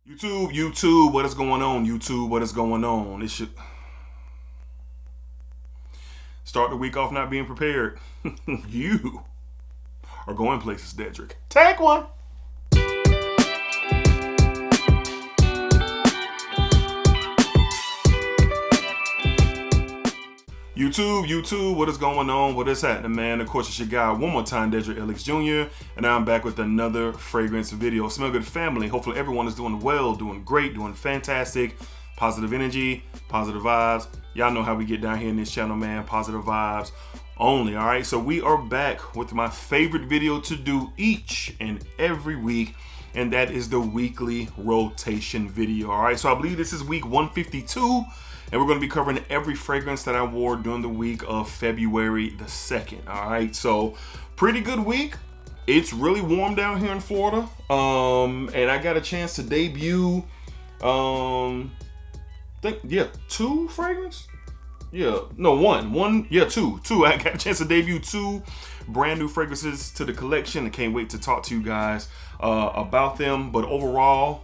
YouTube, what is going on? YouTube, what is going on? It should start the week off not being prepared. You are going places, Dedrick. Take one. YouTube, what is going on? What is happening, man? Of course, it's your guy one more time, DEDRICKHICKSJR, and I'm back with another fragrance video. Smell good, family. Hopefully everyone is doing well, doing great, doing fantastic. Positive energy, positive vibes. Y'all know how we get down here in this channel, man. Positive vibes only, all right? So we are back with my favorite video to do each and every week, and that is the weekly rotation video, all right? So I believe this is week 152. And we're going to be covering every fragrance that I wore during the week of February the 2nd. All right, so pretty good week. It's really warm down here in Florida. And I got a chance to debut, two fragrance? Yeah, no, one. Yeah, two. I got a chance to debut two brand new fragrances to the collection. I can't wait to talk to you guys about them. But overall,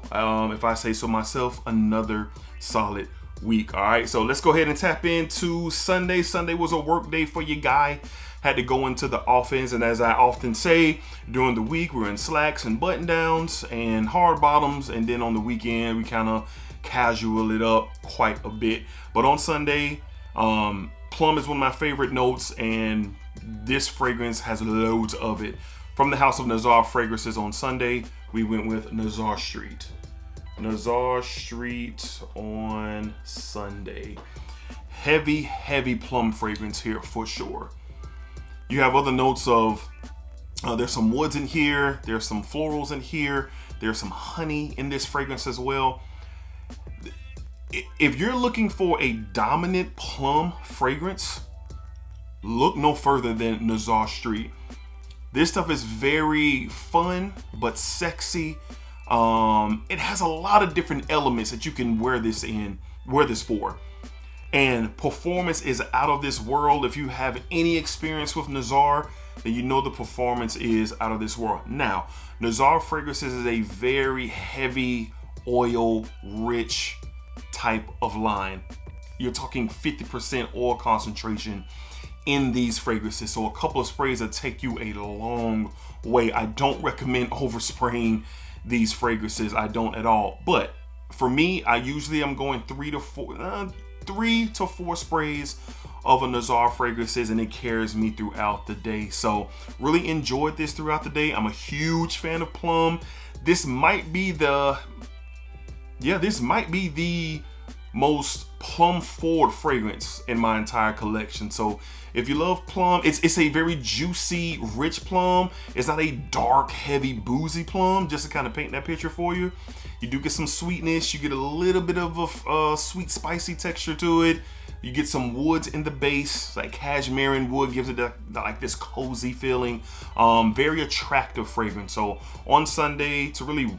if I say so myself, another solid week. All right, so let's go ahead and tap into Sunday. Sunday was a work day for your guy. Had to go into the offense, and as I often say, during the week we're in slacks and button downs and hard bottoms, and then on the weekend we kind of casual it up quite a bit. But on Sunday, plum is one of my favorite notes, and this fragrance has loads of it. From the house of Nazar fragrances on Sunday, we went with Nazar Street. Nazar Street on Sunday. Heavy plum fragrance here for sure. You have other notes of, there's some woods in here, there's some florals in here, there's some honey in this fragrance as well. If you're looking for a dominant plum fragrance, look no further than Nazar Street. This stuff is very fun, but sexy. It has a lot of different elements that you can wear this for, and performance is out of this world. If you have any experience with Nazar, then you know the performance is out of this world. Now, Nazar fragrances is a very heavy oil rich type of line. You're talking 50% oil concentration in these fragrances, so a couple of sprays that take you a long way. I don't recommend overspraying these fragrances, I don't at all. But for me, I usually am going 3 to 4 sprays of a Nazar fragrances, and it carries me throughout the day. So really enjoyed this throughout the day. I'm a huge fan of plum. This might be the most plum forward fragrance in my entire collection. So if you love plum, it's a very juicy, rich plum. It's not a dark, heavy, boozy plum, just to kind of paint that picture for you. You do get some sweetness. You get a little bit of a sweet, spicy texture to it. You get some woods in the base, like cashmere and wood gives it like this cozy feeling. Very attractive fragrance. So on Sunday, to really,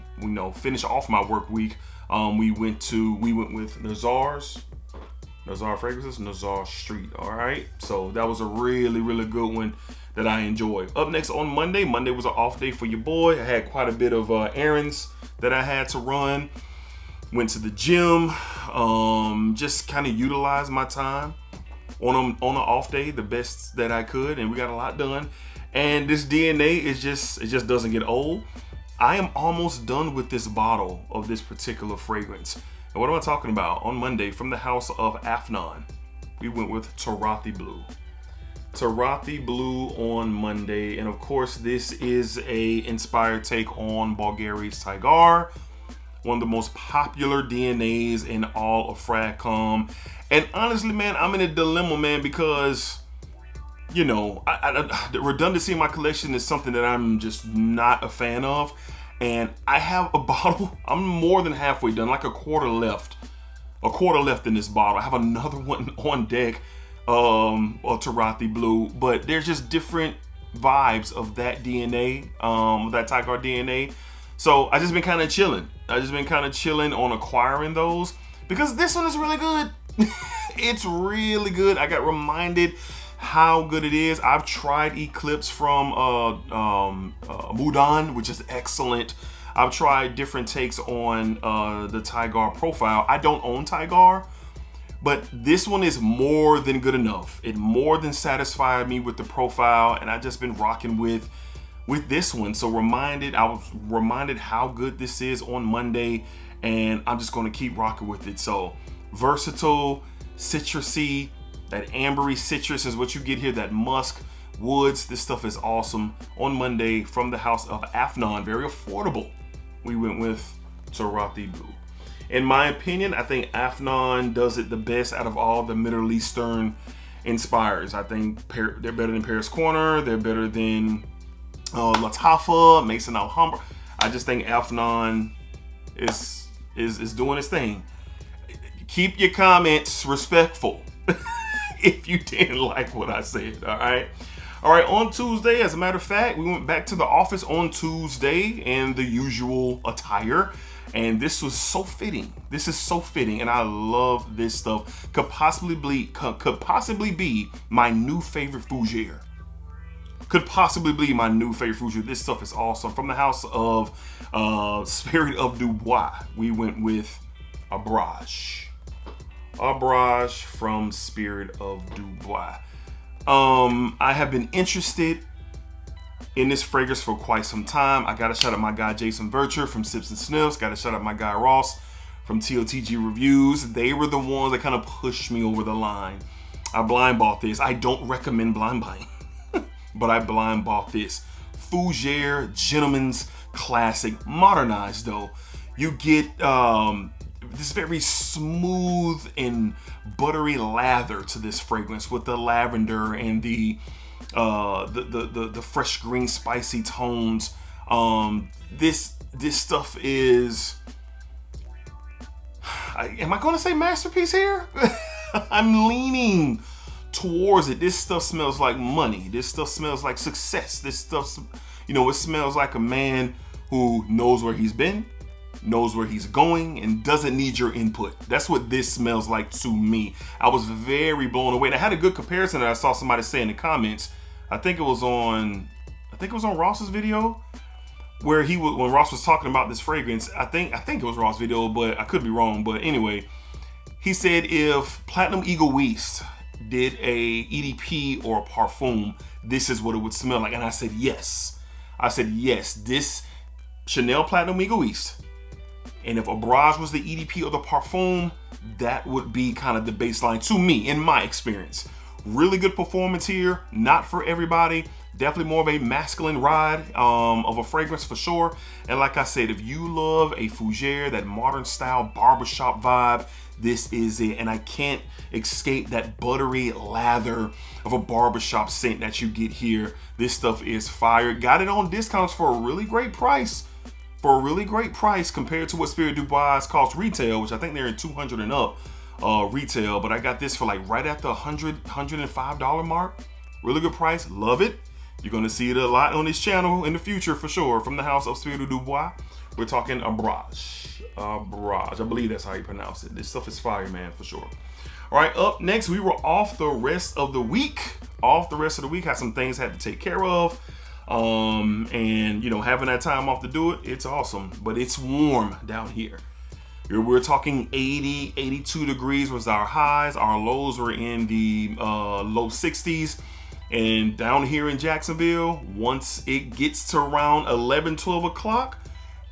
finish off my work week, we went with Nazar fragrances, Nazar Street. All right, so that was a really good one that I enjoyed. Up next on Monday was an off day for your boy. I had quite a bit of errands that I had to run. Went to the gym, just kind of utilized my time on an off day the best that I could, and we got a lot done. And this DNA it just doesn't get old. I am almost done with this bottle of this particular fragrance. And what am I talking about? On Monday, from the house of Afnan, we went with Turathi Blue. Turathi Blue on Monday. And of course, this is a inspired take on Bulgari's Tiger, one of the most popular DNAs in all of Fragcom. And honestly, man, I'm in a dilemma, man, because the redundancy in my collection is something that I'm just not a fan of. And I have a bottle, I'm more than halfway done, like a quarter left in this bottle. I have another one on deck, of Turathi Blue, but there's just different vibes of that DNA, that Tiger DNA. So I just been kind of chilling. On acquiring those because this one is really good. It's really good. I got reminded how good it is. I've tried Eclipse from Mudan, which is excellent. I've tried different takes on the Tigar profile. I don't own Tigar, but this one is more than good enough. It more than satisfied me with the profile, and I've just been rocking with this one. So I was reminded how good this is on Monday, and I'm just going to keep rocking with it. So versatile, citrusy, that ambery citrus is what you get here, that musk, woods. This stuff is awesome. On Monday from the house of Afnan, very affordable, we went with Turathi Blue. In my opinion, I think Afnan does it the best out of all the Middle Eastern inspires. I think they're better than Paris Corner. They're better than Latafa, Mason Alhambra. I just think Afnan is doing his thing. Keep your comments respectful if you didn't like what I said, all right? All right, on Tuesday, as a matter of fact, we went back to the office on Tuesday in the usual attire, and this was so fitting. This is so fitting, and I love this stuff. Could possibly be my new favorite fougere. Could possibly be my new favorite fougere. This stuff is awesome. From the house of Spirit of Dubois, we went with Abraj. Abraj from Spirit of Dubois. I have been interested in this fragrance for quite some time. I gotta shout out my guy Jason Vercher from Sips and Sniffs. Gotta shout out my guy Ross from TOTG Reviews. They were the ones that kind of pushed me over the line. I blind bought this. I don't recommend blind buying, but I blind bought this. Fougere Gentleman's Classic, modernized though. You get this very smooth and buttery lather to this fragrance with the lavender and the fresh green spicy tones. This stuff is, am I going to say masterpiece here? I'm leaning towards it. This stuff smells like money. This stuff smells like success. This stuff, it smells like a man who knows where he's been, knows where he's going, and doesn't need your input. That's what this smells like to me. I was very blown away, and I had a good comparison that I saw somebody say in the comments. I think it was on Ross's video, where when Ross was talking about this fragrance. I think it was Ross' video, but I could be wrong. But anyway, he said if Platinum Egoist did a EDP or a parfum, this is what it would smell like. And I said yes. This Chanel Platinum Egoist, and if Abraj was the EDP or the parfum, that would be kind of the baseline to me, in my experience. Really good performance here. Not for everybody. Definitely more of a masculine ride of a fragrance for sure. And like I said, if you love a fougere, that modern style barbershop vibe, this is it. And I can't escape that buttery lather of a barbershop scent that you get here. This stuff is fire. Got it on discounts for a really great price. Compared to what Spirit Dubois costs retail, which I think they're in 200 and up retail, but I got this for like right at the $105 mark. Really good price. Love it. You're going to see it a lot on this channel in the future for sure. From the house of Spirit Dubois, we're talking Abraj. I believe that's how you pronounce it. This stuff is fire, man, for sure. All right, up next, we were off the rest of the week. Had some things I had to take care of. And having that time off to do it, it's awesome. But it's warm down here. We're talking 80, 82 degrees was our highs. Our lows were in the low 60s. And down here in Jacksonville, once it gets to around 11, 12 o'clock,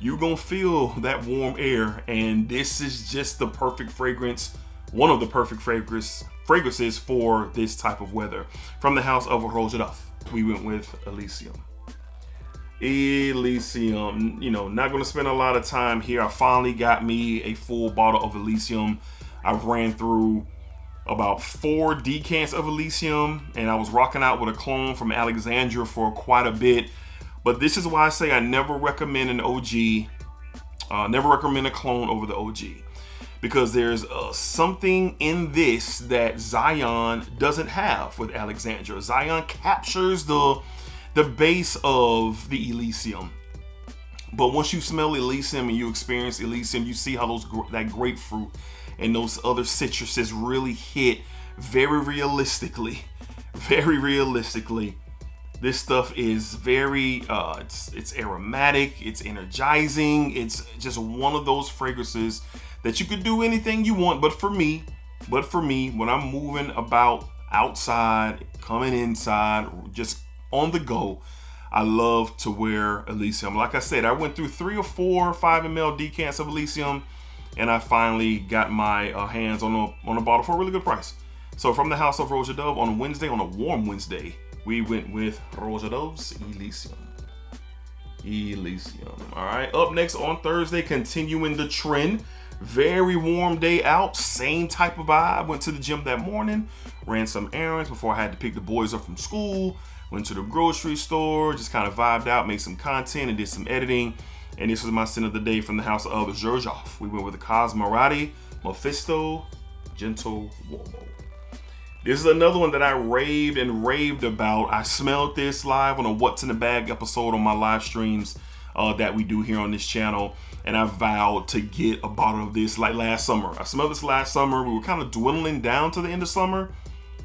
you're going to feel that warm air. And this is just the perfect fragrance, one of the perfect fragrances for this type of weather. From the house of Roja, we went with Elysium. Not going to spend a lot of time here. I finally got me a full bottle of Elysium. I've ran through about 4 decants of Elysium, and I was rocking out with a clone from Alexandria for quite a bit. But this is why I say I never recommend an OG, never recommend a clone over the OG. Because there's something in this that Zion doesn't have with Alexandria. Zion captures the base of the Elysium. But once you smell Elysium and you experience Elysium, you see how that grapefruit and those other citruses really hit very realistically This stuff is very, it's aromatic, it's energizing. It's just one of those fragrances that you could do anything you want. But for me, when I'm moving about outside, coming inside, just on the go, I love to wear Elysium. Like I said, I went through 3 or 4 5 ml decants of Elysium, and I finally got my hands on a bottle for a really good price. So from the house of Roja Dove on a Wednesday, on a warm Wednesday, we went with Roja Dove's Elysium. All right, up next on Thursday, continuing the trend. Very warm day out, same type of vibe. Went to the gym that morning, ran some errands before I had to pick the boys up from school. Went to the grocery store, just kind of vibed out, made some content, and did some editing. And this was my scent of the day from the house of Xerjoff. We went with the Turathi, Mefisto, Gentle Uomo. This is another one that I raved about. I smelled this live on a What's in the Bag episode on my live streams that we do here on this channel. And I vowed to get a bottle of this like last summer. I smelled this last summer. We were kind of dwindling down to the end of summer,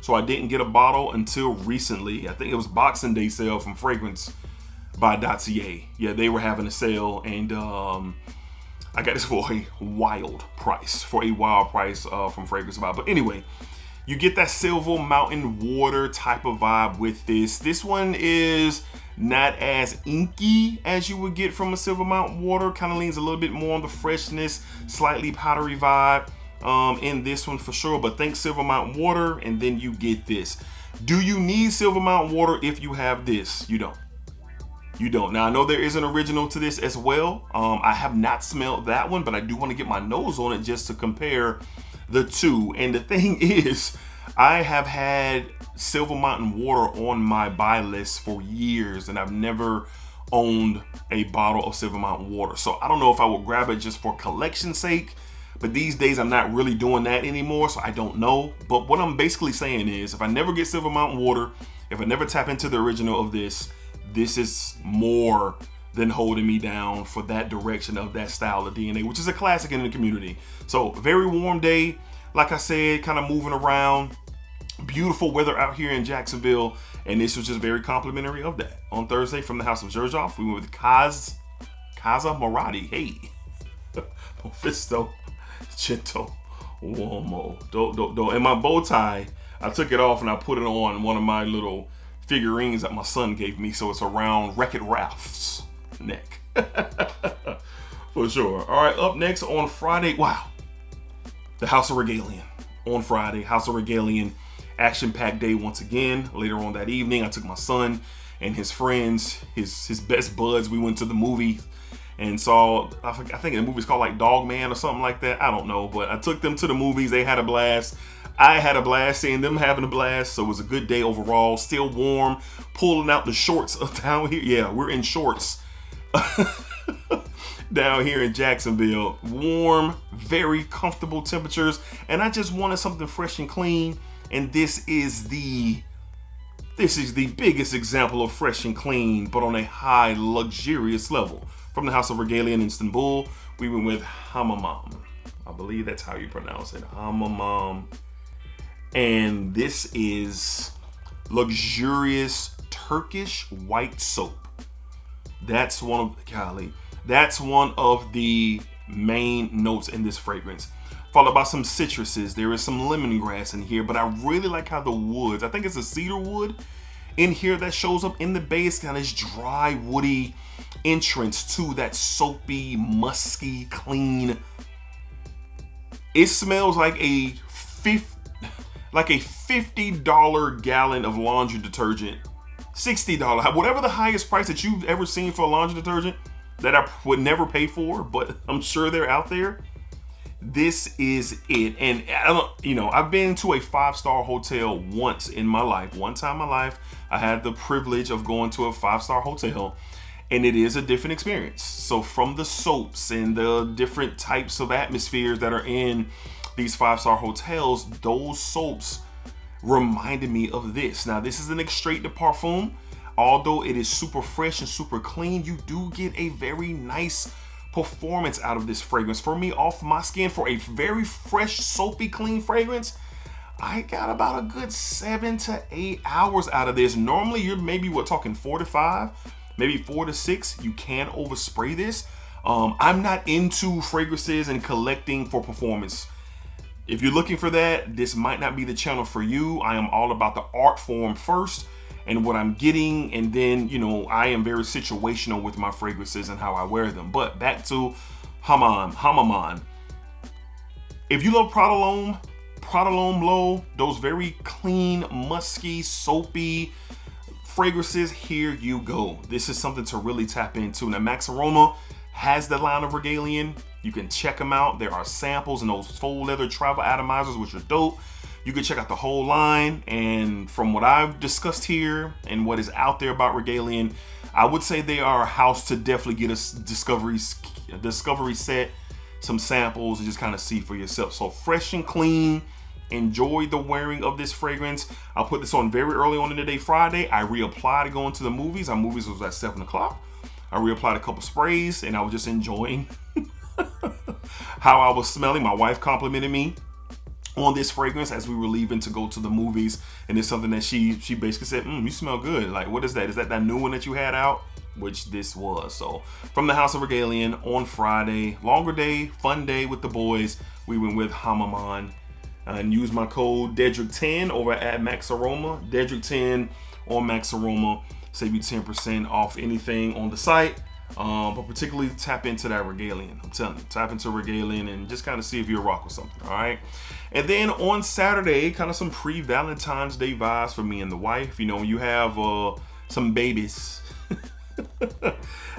so I didn't get a bottle until recently. I think it was Boxing Day sale from Fragrance by .ca. Yeah, they were having a sale, and I got this for a wild price. From Fragrance By. But anyway, you get that Silver Mountain Water type of vibe with this. This one is not as inky as you would get from a Silver Mountain Water. Kind of leans a little bit more on the freshness, slightly powdery vibe in this one for sure. But think Silver Mountain Water, and then you get this. Do you need Silver Mountain Water if you have this? You don't. You don't. Now, I know there is an original to this as well. I have not smelled that one, but I do want to get my nose on it just to compare the two. And the thing is, I have had Silver Mountain Water on my buy list for years, and I've never owned a bottle of Silver Mountain Water. So I don't know if I will grab it just for collection's sake, but these days I'm not really doing that anymore, so I don't know. But what I'm basically saying is, if I never get Silver Mountain Water, if I never tap into the original of this is more than holding me down for that direction of that style of DNA, which is a classic in the community. So very warm day, like I said, kind of moving around. Beautiful weather out here in Jacksonville, and this was just very complimentary of that. On Thursday from the house of Xerjoff, we went with Kaza Maradi. Hey, Mefisto, Gentle Uomo. And my bow tie, I took it off and I put it on one of my little figurines that my son gave me, so it's around Wreck-It Ralph's neck. For sure. All right, up next on Friday, wow, the House of Regalien. On Friday, House of Regalien, action-packed day once again. Later on that evening, I took my son and his friends, his best buds. We went to the movie and saw, I think the movie's called like Dog Man or something like that. I don't know, but I took them to the movies. They had a blast. I had a blast seeing them having a blast, so it was a good day overall. Still warm, pulling out the shorts down here. Yeah, we're in shorts down here in Jacksonville. Warm, very comfortable temperatures, and I just wanted something fresh and clean, and this is the biggest example of fresh and clean, but on a high, luxurious level. From the house of Regalien in Istanbul, we went with Hamam. I believe that's how you pronounce it, Hamam. And this is luxurious Turkish white soap. That's one of the main notes in this fragrance. Followed by some citruses. There is some lemongrass in here, but I really like how the woods, I think it's a cedar wood in here that shows up in the base, kind of this dry, woody entrance to that soapy, musky, clean. It smells like a $50 gallon of laundry detergent. $60, whatever the highest price that you've ever seen for a laundry detergent that I would never pay for, but I'm sure they're out there. This is it. And I've been to a 5-star hotel once in my life. One time in my life, I had the privilege of going to a 5-star hotel, and it is a different experience. So from the soaps and the different types of atmospheres that are in these 5-star hotels, those soaps reminded me of this. Now, this is an extrait de parfum. Although it is super fresh and super clean, you do get a very nice performance out of this fragrance. For me, off my skin, for a very fresh, soapy, clean fragrance, I got about a good 7 to 8 hours out of this. Normally you're maybe talking 4 to 5, maybe 4 to 6. You can overspray this. I'm not into fragrances and collecting for performance. If you're looking for that, this might not be the channel for you. I am all about the art form first and what I'm getting, and then, I am very situational with my fragrances and how I wear them. But back to Hamam. If you love Prodalome Low, those very clean, musky, soapy fragrances, here you go. This is something to really tap into. Now, Max Aroma has the line of Regalien. You can check them out. There are samples and those faux leather travel atomizers, which are dope. You can check out the whole line. And from what I've discussed here and what is out there about Regalien, I would say they are a house to definitely get a discovery set, some samples, and just kind of see for yourself. So fresh and clean. Enjoy the wearing of this fragrance. I'll put this on very early on in the day, Friday. I reapplied to go into the movies. Our movies was at 7 o'clock. I reapplied a couple sprays, and I was just enjoying how I was smelling. My wife complimented me on this fragrance as we were leaving to go to the movies, and it's something that she basically said, you smell good. Like, what is that? Is that new one that you had out? Which this was. So from the House of Regalien on Friday, longer day, fun day with the boys. We went with Hamam and used my code DEDRICK10 over at Max Aroma. DEDRICK10 on Max Aroma. Save you 10% off anything on the site. But particularly tap into that Regalien. I'm telling you, tap into Regalien and just kind of see if you're rock with something, all right? And then on Saturday, kind of some pre-Valentine's Day vibes for me and the wife. You have some babies.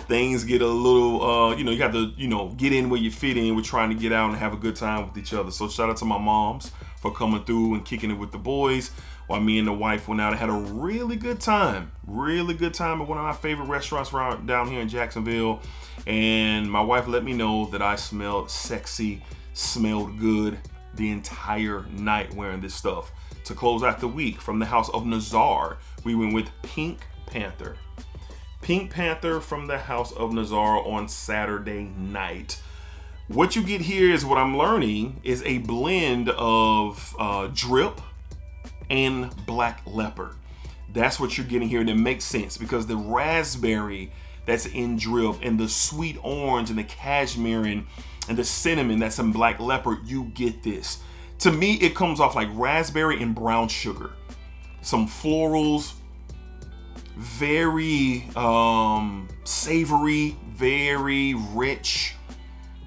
Things get a little, you have to, get in where you fit in. We're trying to get out and have a good time with each other. So shout out to my moms for coming through and kicking it with the boys, while me and the wife went out and had a really good time at one of my favorite restaurants down here in Jacksonville. And my wife let me know that I smelled sexy, smelled good the entire night wearing this stuff. To close out the week, from the House of Nazar, we went with Pink Panther. Pink Panther from the House of Nazar on Saturday night. What you get here is, what I'm learning, is a blend of drip and black leopard. That's what you're getting here, and it makes sense because the raspberry that's in drip and the sweet orange and the cashmere and the cinnamon that's in black leopard, you get this. To me, it comes off like raspberry and brown sugar. Some florals, very savory, very rich,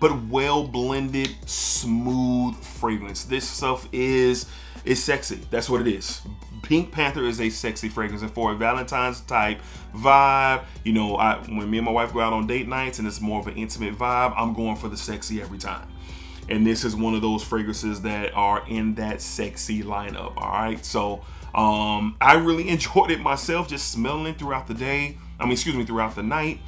but well blended, smooth fragrance. This stuff is sexy. That's what it is. Pink Panther is a sexy fragrance, and for a Valentine's type vibe, when me and my wife go out on date nights and it's more of an intimate vibe, I'm going for the sexy every time. And this is one of those fragrances that are in that sexy lineup. All right, so I really enjoyed it myself, just smelling it throughout the day. Throughout the night,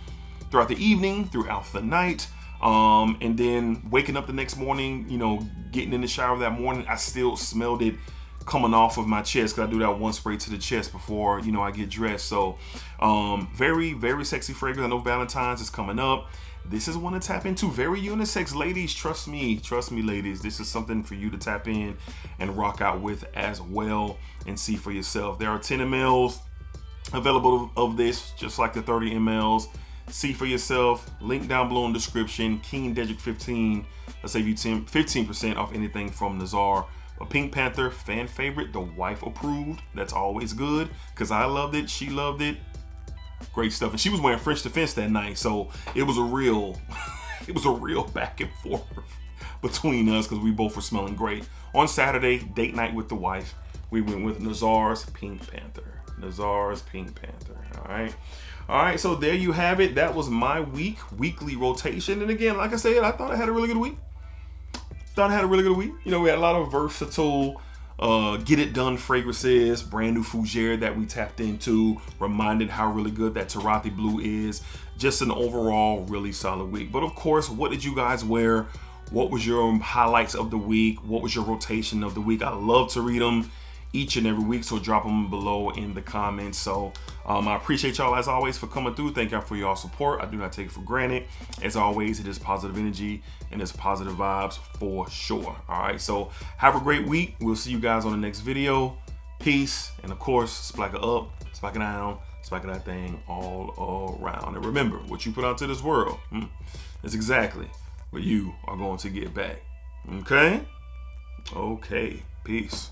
throughout the evening, throughout the night. And then waking up the next morning, getting in the shower that morning, I still smelled it coming off of my chest, because I do that one spray to the chest before, I get dressed. So very, very sexy fragrance. I know Valentine's is coming up. This is one to tap into. Very unisex, ladies. Trust me, ladies. This is something for you to tap in and rock out with as well and see for yourself. There are 10 mls available of this, just like the 30 mls. See for yourself. Link down below in the description. King Dedrick 15. I'll save you 15% off anything from Nazar. A Pink Panther fan favorite. The wife approved. That's always good, because I loved it. She loved it. Great stuff. And she was wearing French Defense that night, so it was a real back and forth between us, because we both were smelling great. On Saturday, date night with the wife, we went with Nazar's Pink Panther. Nazar's Pink Panther. All right, so there you have it. That was my weekly rotation. And again, like I said, I thought I had a really good week. We had a lot of versatile get it done fragrances, brand new fougere that we tapped into, reminded how really good that Turathi blue is. Just an overall really solid week. But of course, what did you guys wear? What was your highlights of the week? What was your rotation of the week? I love to read them. each and every week, so drop them below in the comments. So I appreciate y'all as always for coming through. Thank y'all for y'all support. I do not take it for granted. As always, it is positive energy and it's positive vibes for sure. All right, so have a great week. We'll see you guys on the next video. Peace, and of course, splack it up, splack it down, splack it that thing all around. And remember, what you put out to this world is exactly what you are going to get back. Okay? Okay, peace.